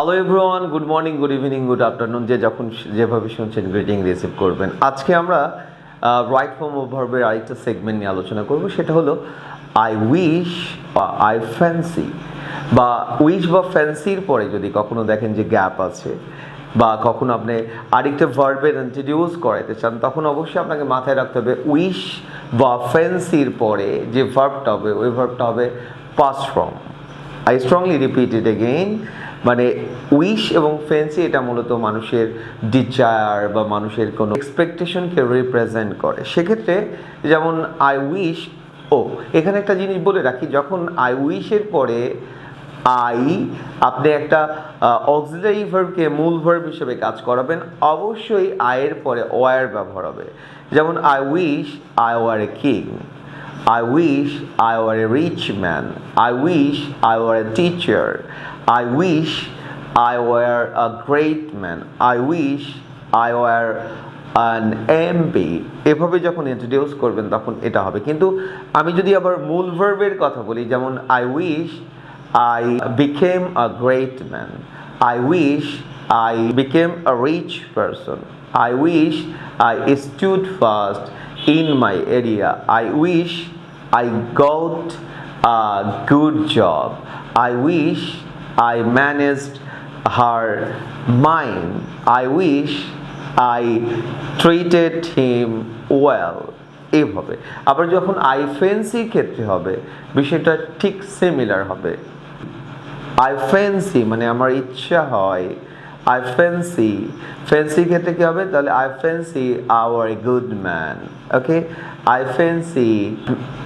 Hello everyone, good morning, good evening, good afternoon, যখন যেভাবে শুনছেন গ্রিটিং রিসিভ করবেন। আজকে আমরা রাইট ফর্ম অফ ভার্বের আরেকটা সেগমেন্ট নিয়ে আলোচনা করব, সেটা হলো আই উইশ বা আই ফ্যান্সি। বা উইশ বা ফ্যান্সির পরে যদি কখনো দেখেন যে গ্যাপ আছে বা কখনো আপনি আরেকটা ভার্বের ইন্ট্রোডিউস করাইতে চান, তখন অবশ্যই আপনাকে মাথায় রাখতে হবে উইশ বা ফ্যান্সির পরে যে ভার্বটা হবে ওই ভার্বটা হবে past form. I strongly repeat it again, মানে উইশ এবং ফ্যান্সি এটা মূলত মানুষের ডিজায়ার বা মানুষের কোনো এক্সপেকটেশনকে রিপ্রেজেন্ট করে। সেক্ষেত্রে যেমন আই উইশ, এখানে একটা জিনিস বলে রাখি, যখন আই উইশের পরে আপনি একটা অক্সিলারি ভার্বকে মূল ভার্ব হিসেবে কাজ করাবেন, অবশ্যই আয়ের পরে ওয়ার ব্যবহার হবে। যেমন I wish I were a king, I wish I were a rich man. I wish I were a teacher. I wish I were a great man. I wish I were an MP. এভাবে যখন introduce করবেন তখন এটা হবে। কিন্তু আমি যদি আবার মূল ভার্বের কথা বলি, যেমন I wish I became a great man. I wish I became a rich person. I wish I stood fast in my area. I wish I got a good job. I wish I managed her mind. I wish I treated him well. এইভাবে। আবার যখন I ফ্যান্সির ক্ষেত্রে হবে বিষয়টা ঠিক similar হবে। I fancy মানে আমার ইচ্ছা হয়। আই ফ্যান্সি, ফ্যান্সির ক্ষেত্রে কী হবে? তাহলে I fancy our a good man. Okay, I fancy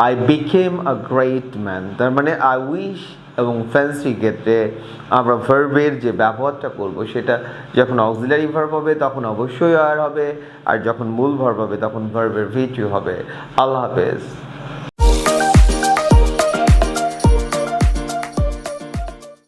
I became a great man. তার মানে আই উইশ এবং ফ্যান্সির ক্ষেত্রে আমরা ভার্বের যে ব্যবহারটা করব সেটা যখন অক্সিলারি ভার্ব হবে তখন অবশ্যই আর হবে, আর যখন মূল ভার্ব হবে তখন ভার্বের ভিটু হবে। আল্লাহ হাফেজ।